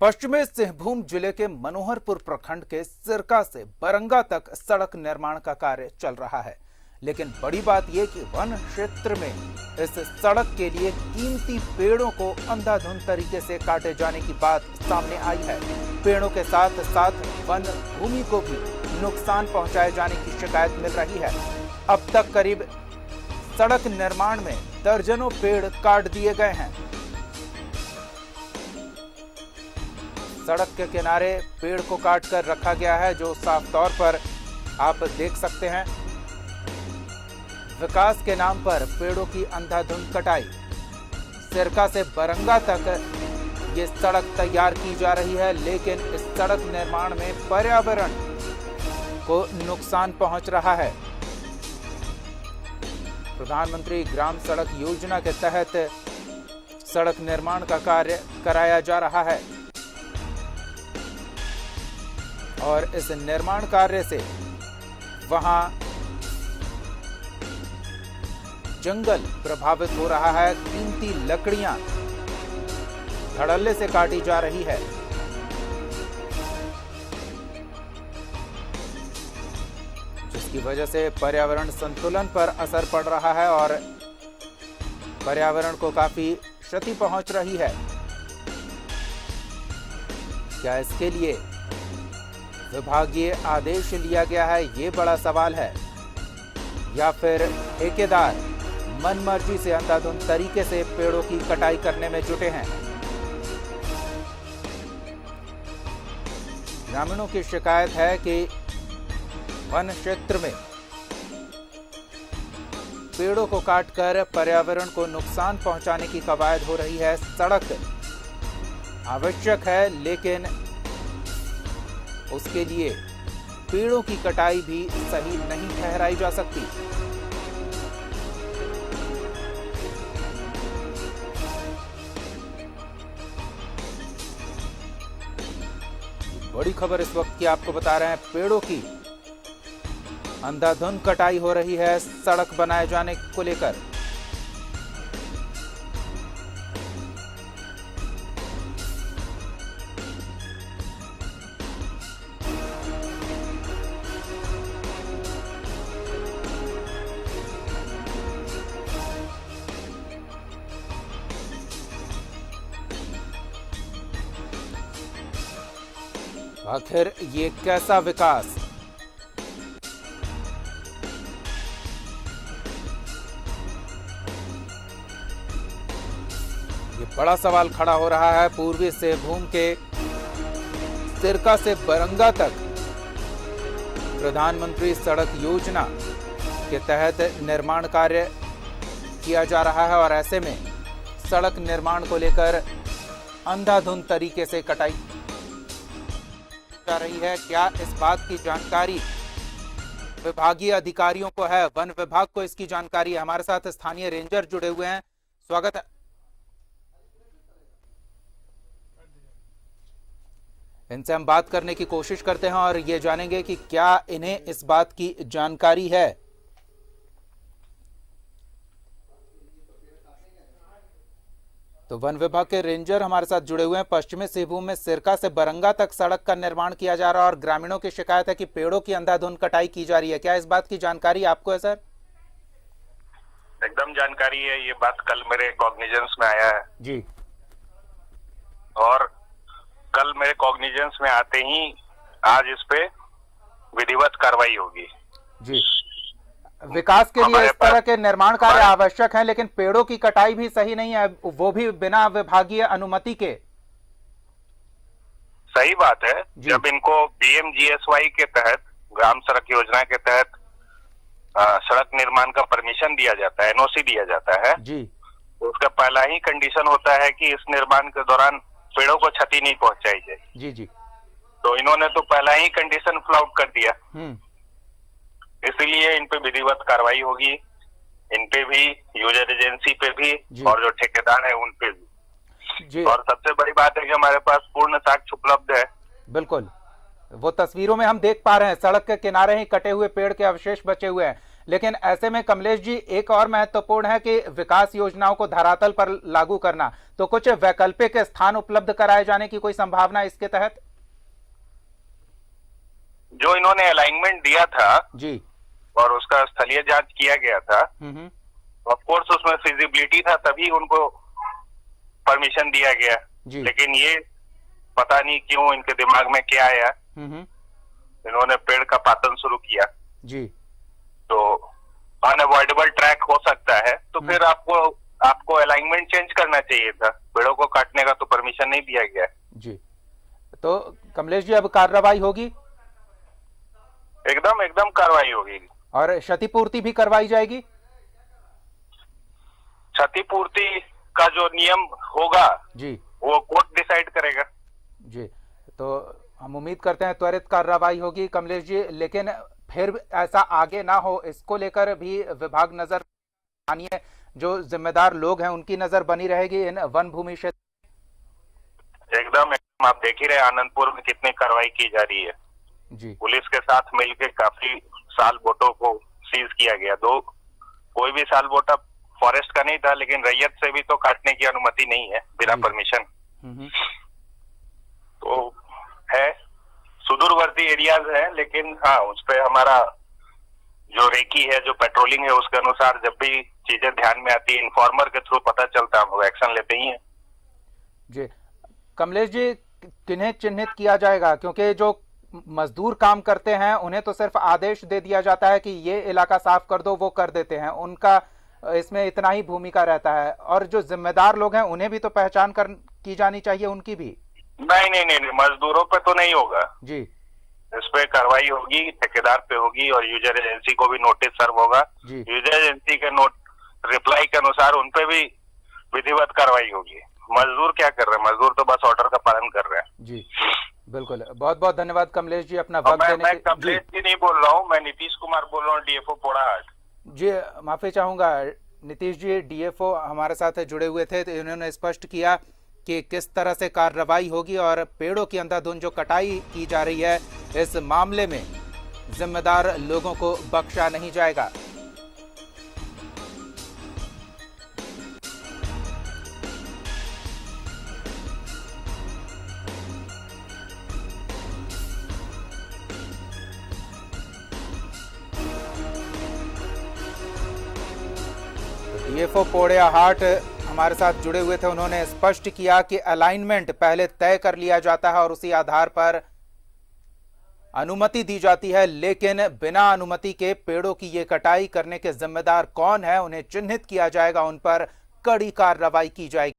पश्चिमी सिंहभूम जिले के मनोहरपुर प्रखंड के सिरका से बरंगा तक सड़क निर्माण का कार्य चल रहा है, लेकिन बड़ी बात यह कि वन क्षेत्र में इस सड़क के लिए कीमती पेड़ों को अंधाधुंध तरीके से काटे जाने की बात सामने आई है। पेड़ों के साथ साथ वन भूमि को भी नुकसान पहुंचाए जाने की शिकायत मिल रही है। अब तक करीब सड़क निर्माण में दर्जनों पेड़ काट दिए गए हैं। सड़क के किनारे पेड़ को काटकर रखा गया है, जो साफ तौर पर आप देख सकते हैं। विकास के नाम पर पेड़ों की अंधाधुंध कटाई। सिरका से बरंगा तक ये सड़क तैयार की जा रही है, लेकिन इस सड़क निर्माण में पर्यावरण को नुकसान पहुंच रहा है। प्रधानमंत्री ग्राम सड़क योजना के तहत सड़क निर्माण का कार्य कराया जा रहा है और इस निर्माण कार्य से वहां जंगल प्रभावित हो रहा है। कीमती लकड़ियां धड़ल्ले से काटी जा रही है। जिसकी वजह से पर्यावरण संतुलन पर असर पड़ रहा है और पर्यावरण को काफी क्षति पहुंच रही है। क्या इसके लिए विभागीय आदेश लिया गया है, ये बड़ा सवाल है, या फिर ठेकेदार मनमर्जी से अंधाधुंध तरीके से पेड़ों की कटाई करने में जुटे हैं। ग्रामीणों की शिकायत है कि वन क्षेत्र में पेड़ों को काटकर पर्यावरण को नुकसान पहुंचाने की कवायद हो रही है। सड़क आवश्यक है, लेकिन उसके लिए पेड़ों की कटाई भी सही नहीं ठहराई जा सकती। बड़ी खबर इस वक्त की आपको बता रहे हैं। पेड़ों की अंधाधुंध कटाई हो रही है सड़क बनाए जाने को लेकर। आखिर ये कैसा विकास? ये बड़ा सवाल खड़ा हो रहा है। पूर्वी सिंहभूम के सिरका से बरंगा तक प्रधानमंत्री सड़क योजना के तहत निर्माण कार्य किया जा रहा है और ऐसे में सड़क निर्माण को लेकर अंधाधुंध तरीके से कटाई जा रही है। क्या इस बात की जानकारी विभागीय अधिकारियों को है? वन विभाग को इसकी जानकारी है। हमारे साथ स्थानीय रेंजर जुड़े हुए हैं, स्वागत है। इनसे हम बात करने की कोशिश करते हैं और ये जानेंगे कि क्या इन्हें इस बात की जानकारी है। तो वन विभाग के रेंजर हमारे साथ जुड़े हुए हैं। पश्चिमी सिंहभूम में सिरका से बरंगा तक सड़क का निर्माण किया जा रहा है और ग्रामीणों की शिकायत है कि पेड़ों की अंधाधुंध कटाई की जा रही है। क्या इस बात की जानकारी आपको है सर? एकदम जानकारी है। ये बात कल मेरे कॉग्निजेंस में आया है जी, और कल मेरे कॉग्निजेंस में आते ही आज इस पे विधिवत कार्रवाई होगी जी। विकास के लिए इस तरह के निर्माण कार्य आवश्यक हैं, लेकिन पेड़ों की कटाई भी सही नहीं है, वो भी बिना विभागीय अनुमति के। सही बात है। जब इनको पीएमजीएसवाई के तहत, ग्राम सड़क योजना के तहत सड़क निर्माण का परमिशन दिया जाता है, एनओसी दिया जाता है जी, तो उसका पहला ही कंडीशन होता है कि इस निर्माण के दौरान पेड़ों को क्षति नहीं पहुंचाई जाए। जी जी। तो इन्होंने तो पहला ही कंडीशन फ्लाउट कर दिया, इसलिए इन पे विधिवत कार्रवाई होगी। इन पे भी, यूजर एजेंसी पे भी और जो ठेकेदार है उन पे भी जी। और सबसे बड़ी बात है कि हमारे पास पूर्ण साक्ष्य उपलब्ध है। बिल्कुल, वो तस्वीरों में हम देख पा रहे हैं, सड़क के किनारे ही कटे हुए पेड़ के अवशेष बचे हुए हैं। लेकिन ऐसे में कमलेश जी, एक और महत्वपूर्ण है कि विकास योजनाओं को धरातल पर लागू करना। तो कुछ वैकल्पिक स्थान उपलब्ध कराए जाने की कोई संभावना इसके तहत? जो इन्होंने अलाइनमेंट दिया था जी, और उसका स्थलीय जांच किया गया था, ऑफ कोर्स उसमें फिजिबिलिटी था, तभी उनको परमिशन दिया गया। लेकिन ये पता नहीं क्यों इनके दिमाग में क्या आया, इन्होंने पेड़ का पातन शुरू किया। जी, तो अनअवॉइडेबल ट्रैक हो सकता है, तो फिर आपको अलाइनमेंट चेंज करना चाहिए था। पेड़ों को काटने का तो परमिशन नहीं दिया गया। जी, तो कमलेश जी अब कार्रवाई होगी? एकदम कार्रवाई होगी। और क्षतिपूर्ति भी करवाई जाएगी? क्षतिपूर्ति का जो नियम होगा जी, वो कोर्ट डिसाइड करेगा। जी, तो हम उम्मीद करते हैं त्वरित कार्रवाई होगी कमलेश जी, लेकिन फिर ऐसा आगे ना हो इसको लेकर भी विभाग नजर, स्थानीय जो जिम्मेदार लोग हैं उनकी नजर बनी रहेगी इन वन भूमि क्षेत्र। एकदम आप देख ही रहे आनंदपुर में कितनी कार्रवाई की जा रही है। जी, पुलिस के साथ मिलकर काफी साल बोटों को सीज किया गया। कोई भी साल बोटा फॉरेस्ट का नहीं था, लेकिन रैयत से भी तो काटने की अनुमति नहीं है बिना परमिशन। तो है, सुदूरवर्ती एरियाज है, लेकिन हाँ उस पे हमारा जो रेकी है, जो पेट्रोलिंग है, उसके अनुसार जब भी चीजें ध्यान में आती है, इन्फॉर्मर के थ्रू पता चलता है, हम एक्शन लेते ही हैं। जी, कमलेश जी किन्हें चिन्हित किया जाएगा? क्योंकि जो मजदूर काम करते हैं उन्हें तो सिर्फ आदेश दे दिया जाता है कि ये इलाका साफ कर दो, वो कर देते हैं, उनका इसमें इतना ही भूमिका रहता है। और जो जिम्मेदार लोग हैं उन्हें भी तो पहचान की जानी चाहिए, उनकी भी। नहीं, मजदूरों पे तो नहीं होगा जी, इस पे कार्रवाई होगी, ठेकेदार पे होगी और यूजर एजेंसी को भी नोटिस सर्व होगा। यूजर एजेंसी के रिप्लाई के अनुसार उनपे भी विधिवत कार्रवाई होगी। मजदूर क्या कर रहे हैं? मजदूर तो बस ऑर्डर का पालन कर रहे हैं। जी, बिल्कुल, बहुत बहुत धन्यवाद कमलेश जी अपना वक्त देने मैं कमलेश जी नहीं बोल रहा हूँ, मैं नीतीश कुमार बोल रहा हूँ, डीएफओ पोड़ाहाट। जी, माफी चाहूंगा, नीतीश जी डीएफओ हमारे साथ जुड़े हुए थे, तो इन्होंने स्पष्ट किया कि किस तरह से कार्रवाई होगी और पेड़ों की अंधाधुंध जो कटाई की जा रही है इस मामले में जिम्मेदार लोगों को बख्शा नहीं जाएगा। डीएफओ पोड़ियाहाट हमारे साथ जुड़े हुए थे, उन्होंने स्पष्ट किया कि अलाइनमेंट पहले तय कर लिया जाता है और उसी आधार पर अनुमति दी जाती है, लेकिन बिना अनुमति के पेड़ों की ये कटाई करने के जिम्मेदार कौन है उन्हें चिन्हित किया जाएगा, उन पर कड़ी कार्रवाई की जाएगी।